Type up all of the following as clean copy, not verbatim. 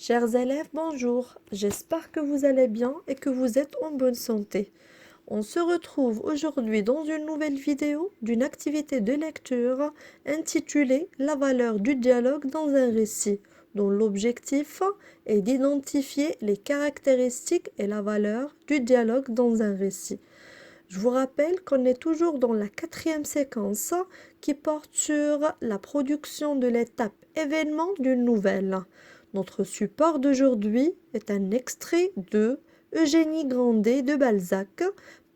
Chers élèves, bonjour. J'espère que vous allez bien et que vous êtes en bonne santé. On se retrouve aujourd'hui dans une nouvelle vidéo d'une activité de lecture intitulée La valeur du dialogue dans un récit, dont l'objectif est d'identifier les caractéristiques et la valeur du dialogue dans un récit. Je vous rappelle qu'on est toujours dans la 4e séquence qui porte sur la production de l'étape événement d'une nouvelle. Notre support d'aujourd'hui est un extrait de Eugénie Grandet de Balzac,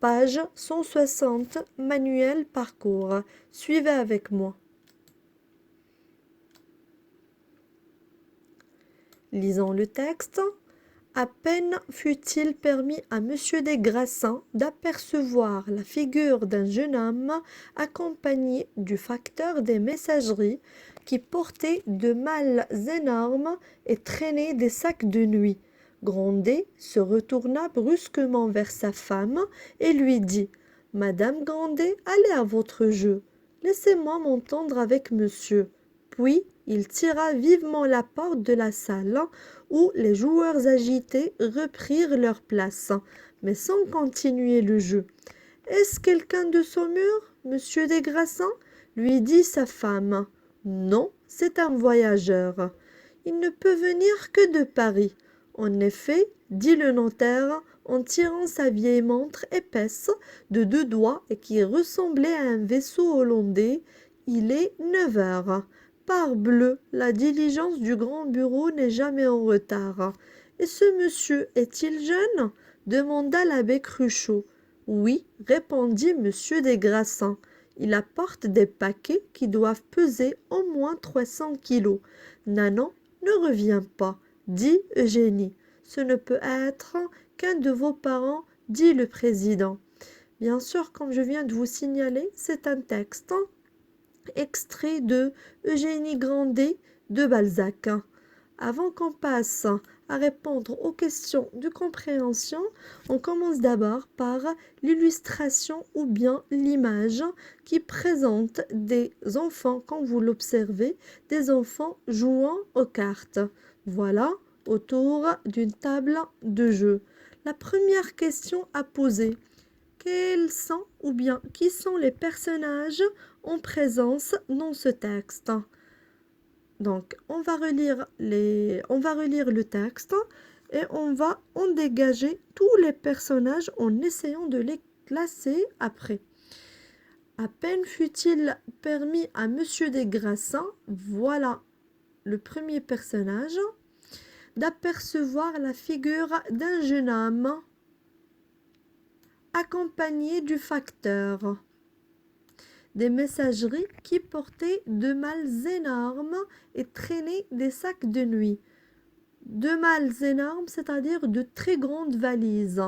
page 160, manuel parcours. Suivez avec moi. Lisons le texte. À peine fut-il permis à Monsieur des Grassins d'apercevoir la figure d'un jeune homme accompagné du facteur des messageries qui portait de malles énormes et traînait des sacs de nuit. Grandet se retourna brusquement vers sa femme et lui dit « Madame Grandet, allez à votre jeu. Laissez-moi m'entendre avec monsieur. » Puis il tira vivement la porte de la salle où les joueurs agités reprirent leur place, mais sans continuer le jeu. « Est-ce quelqu'un de Saumur, monsieur des Grassins ?» lui dit sa femme. « Non, c'est un voyageur. Il ne peut venir que de Paris. En effet, dit le notaire, en tirant sa vieille montre épaisse de 2 doigts et qui ressemblait à un vaisseau hollandais, il est 9 heures. Parbleu, la diligence du grand bureau n'est jamais en retard. Et ce monsieur est-il jeune? Demanda l'abbé Cruchot. Oui, répondit monsieur des Grassins. Il apporte des paquets qui doivent peser au moins 300 kilos. Nanon ne revient pas, dit Eugénie. Ce ne peut être qu'un de vos parents, dit le président. Bien sûr, comme je viens de vous signaler, c'est un texte extrait de Eugénie Grandet de Balzac. Avant qu'on passe à répondre aux questions de compréhension, on commence d'abord par l'illustration ou bien l'image qui présente des enfants, quand vous l'observez, des enfants jouant aux cartes. Voilà, autour d'une table de jeu. La première question à poser: quels sont ou bien qui sont les personnages en présence dans ce texte? Donc, on va relire le texte et on va en dégager tous les personnages en essayant de les classer après. À peine fut-il permis à Monsieur des Grassins, voilà le premier personnage, d'apercevoir la figure d'un jeune homme accompagné du facteur des messageries qui portaient de malles énormes et traînaient des sacs de nuit. De malles énormes, c'est-à-dire de très grandes valises.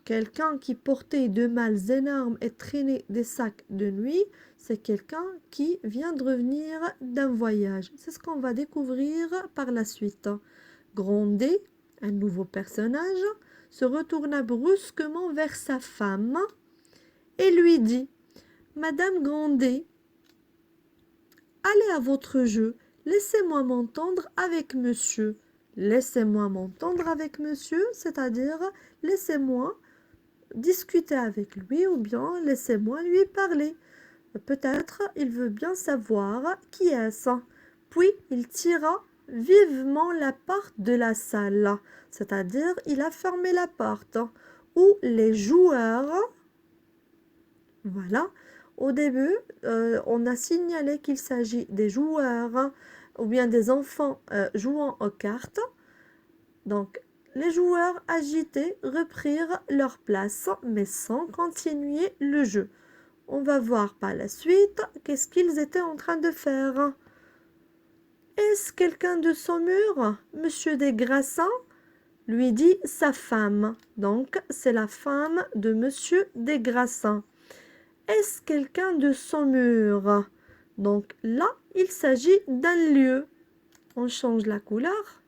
Quelqu'un qui portait de malles énormes et traînait des sacs de nuit, c'est quelqu'un qui vient de revenir d'un voyage. C'est ce qu'on va découvrir par la suite. Grandet, un nouveau personnage, se retourna brusquement vers sa femme et lui dit: Madame Grandet, allez à votre jeu, laissez-moi m'entendre avec monsieur. Laissez-moi m'entendre avec monsieur, c'est-à-dire laissez-moi discuter avec lui ou bien laissez-moi lui parler. Peut-être il veut bien savoir qui est-ce. Puis il tira vivement la porte de la salle, c'est-à-dire il a fermé la porte, où les joueurs, voilà, au début, on a signalé qu'il s'agit des joueurs ou bien des enfants jouant aux cartes. Donc, les joueurs agités reprirent leur place, mais sans continuer le jeu. On va voir par la suite qu'est-ce qu'ils étaient en train de faire. Est-ce quelqu'un de Saumur, monsieur des Grassins? Lui dit sa femme. Donc, c'est la femme de monsieur des Grassins. Est-ce quelqu'un de Saumur? Donc là, il s'agit d'un lieu. On change la couleur.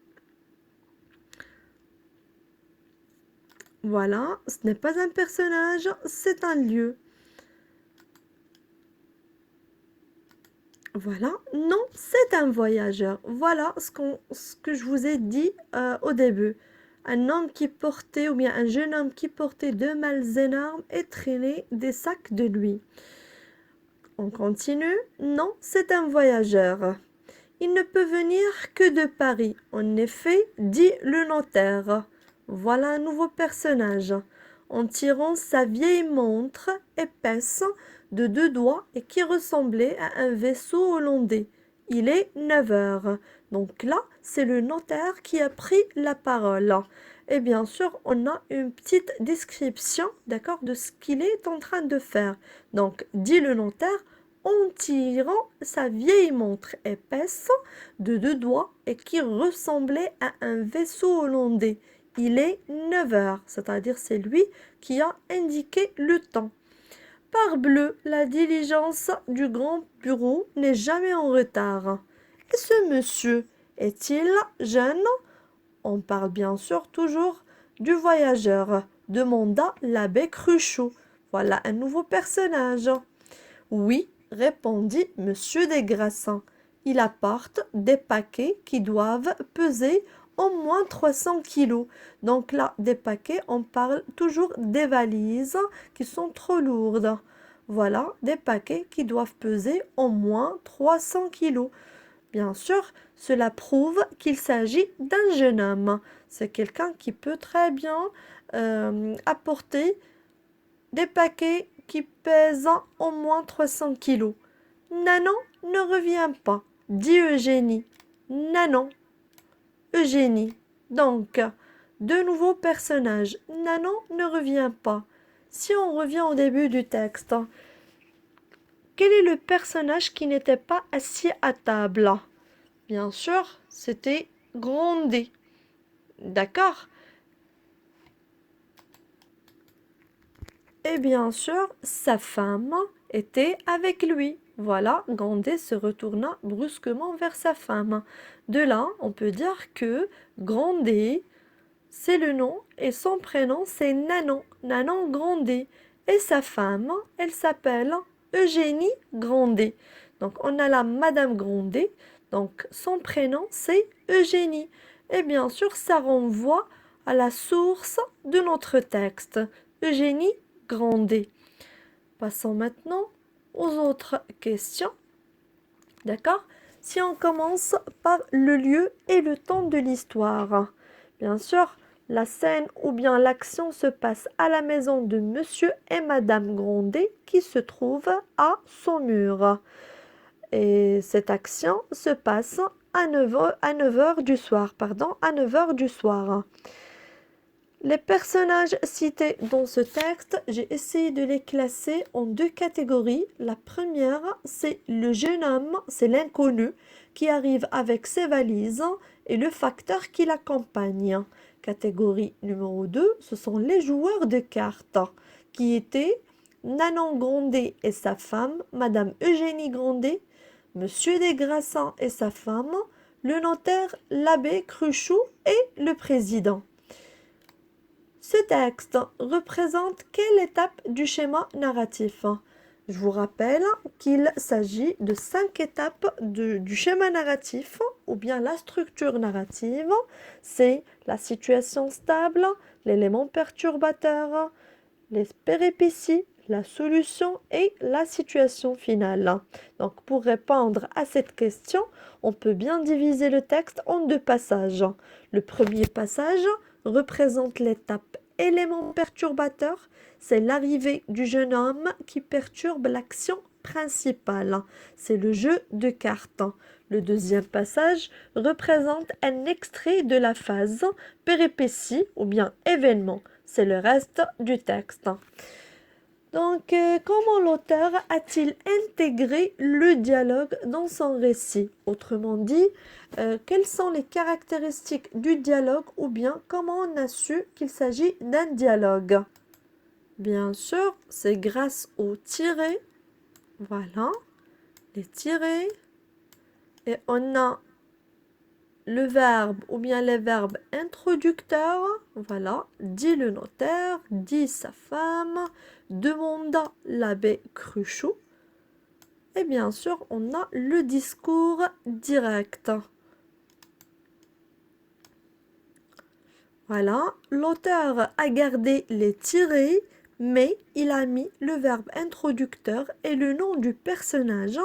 Voilà, ce n'est pas un personnage, c'est un lieu. Voilà, non, c'est un voyageur. Voilà ce que je vous ai dit au début. Un homme qui portait, ou bien un jeune homme qui portait de mâles énormes et traînait des sacs de nuit. On continue. Non, c'est un voyageur. Il ne peut venir que de Paris. En effet, dit le notaire. Voilà un nouveau personnage. En tirant sa vieille montre épaisse de 2 doigts et qui ressemblait à un vaisseau hollandais. Il est 9 heures. Donc là, c'est le notaire qui a pris la parole. Et bien sûr, on a une petite description, d'accord, de ce qu'il est en train de faire. Donc, dit le notaire, en tirant sa vieille montre épaisse de 2 doigts et qui ressemblait à un vaisseau hollandais. Il est 9 heures, c'est-à-dire c'est lui qui a indiqué le temps. Parbleu, la diligence du grand bureau n'est jamais en retard. Et ce monsieur est-il jeune? On parle bien sûr toujours du voyageur, demanda l'abbé Cruchot. Voilà un nouveau personnage. Oui, répondit monsieur des Grassins. Il apporte des paquets qui doivent peser au moins 300 kilos. Donc là, des paquets, on parle toujours des valises qui sont trop lourdes. Voilà, des paquets qui doivent peser au moins 300 kilos. Bien sûr, cela prouve qu'il s'agit d'un jeune homme. C'est quelqu'un qui peut très bien apporter des paquets qui pèsent au moins 300 kilos. Nanon ne revient pas, dit Eugénie. Nanon, Eugénie. Donc, de nouveaux personnages. Nanon ne revient pas. Si on revient au début du texte, quel est le personnage qui n'était pas assis à table? Bien sûr, c'était Grandet. D'accord? Et bien sûr, sa femme était avec lui. Voilà, Grandet se retourna brusquement vers sa femme. De là, on peut dire que Grandet, c'est le nom et son prénom, c'est Nanon, Nanon Grandet. Et sa femme, elle s'appelle Eugénie Grandet. Donc, on a la Madame Grandet. Donc, son prénom, c'est Eugénie. Et bien sûr, ça renvoie à la source de notre texte. Eugénie Grandet. Passons maintenant aux autres questions. D'accord? Si on commence par le lieu et le temps de l'histoire. Bien sûr, la scène ou bien l'action se passe à la maison de monsieur et madame Grandet qui se trouve à Saumur. Et cette action se passe à 9h du soir. À 9h du soir. Les personnages cités dans ce texte, j'ai essayé de les classer en 2 catégories. La première, c'est le jeune homme, c'est l'inconnu, qui arrive avec ses valises et le facteur qui l'accompagne. Catégorie numéro 2, ce sont les joueurs de cartes, qui étaient Nanon Grandet et sa femme, Madame Eugénie Grandet, Monsieur des Grassins et sa femme, le notaire, l'abbé Cruchot et le président. Ce texte représente quelle étape du schéma narratif? Je vous rappelle qu'il s'agit de 5 étapes du schéma narratif ou bien la structure narrative. C'est la situation stable, l'élément perturbateur, les péripéties, la solution et la situation finale. Donc pour répondre à cette question, on peut bien diviser le texte en 2 passages. Le premier passage représente l'étape élément perturbateur, c'est l'arrivée du jeune homme qui perturbe l'action principale, c'est le jeu de cartes. Le deuxième passage représente un extrait de la phase péripétie ou bien événement, c'est le reste du texte. Donc, comment l'auteur a-t-il intégré le dialogue dans son récit? Autrement dit, quelles sont les caractéristiques du dialogue ou bien comment on a su qu'il s'agit d'un dialogue? Bien sûr, c'est grâce aux tirets. Voilà, les tirets. Et on a le verbe ou bien les verbes introducteurs, voilà, dit le notaire, dit sa femme, demanda l'abbé Cruchot. Et bien sûr, on a le discours direct. Voilà, l'auteur a gardé les tirés, mais il a mis le verbe introducteur et le nom du personnage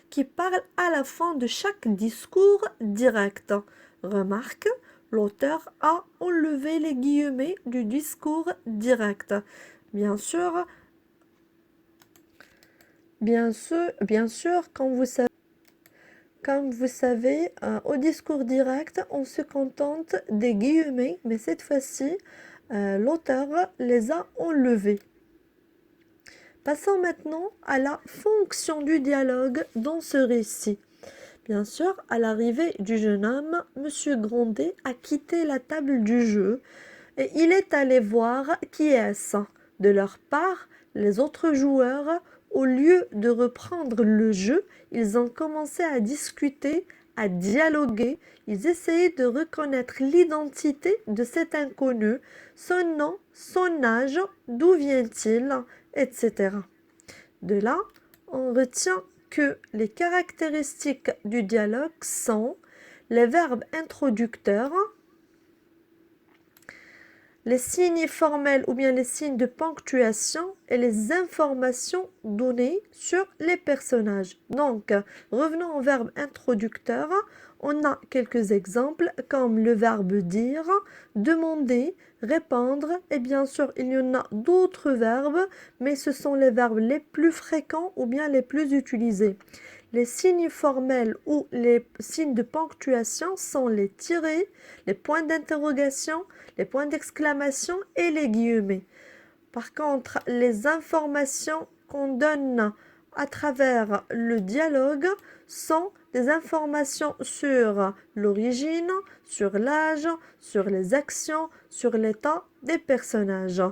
qui parle à la fin de chaque discours direct. Remarque, l'auteur a enlevé les guillemets du discours direct. Bien sûr, comme vous savez, au discours direct, on se contente des guillemets, mais cette fois-ci, l'auteur les a enlevés. Passons maintenant à la fonction du dialogue dans ce récit. Bien sûr, à l'arrivée du jeune homme, Monsieur Grandet a quitté la table du jeu et il est allé voir qui est-ce. De leur part, les autres joueurs, au lieu de reprendre le jeu, ils ont commencé à discuter, à dialoguer. Ils essayaient de reconnaître l'identité de cet inconnu, son nom, son âge, d'où vient-il, etc. De là, on retient que les caractéristiques du dialogue sont les verbes introducteurs, les signes formels ou bien les signes de ponctuation et les informations données sur les personnages. Donc, revenons au verbe introducteur. On a quelques exemples comme le verbe dire, demander, répondre et bien sûr il y en a d'autres verbes, mais ce sont les verbes les plus fréquents ou bien les plus utilisés. Les signes formels ou les signes de ponctuation sont les tirets, les points d'interrogation, les points d'exclamation et les guillemets. Par contre, les informations qu'on donne à travers le dialogue sont des informations sur l'origine, sur l'âge, sur les actions, sur l'état des personnages.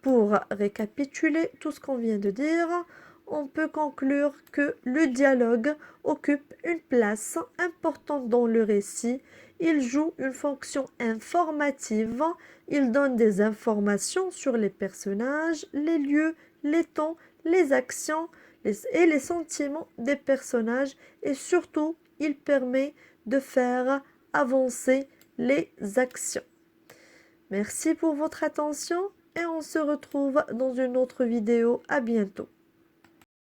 Pour récapituler tout ce qu'on vient de dire, on peut conclure que le dialogue occupe une place importante dans le récit. Il joue une fonction informative. Il donne des informations sur les personnages, les lieux, les temps, les actions et les sentiments des personnages. Et surtout, il permet de faire avancer les actions. Merci pour votre attention et on se retrouve dans une autre vidéo. À bientôt.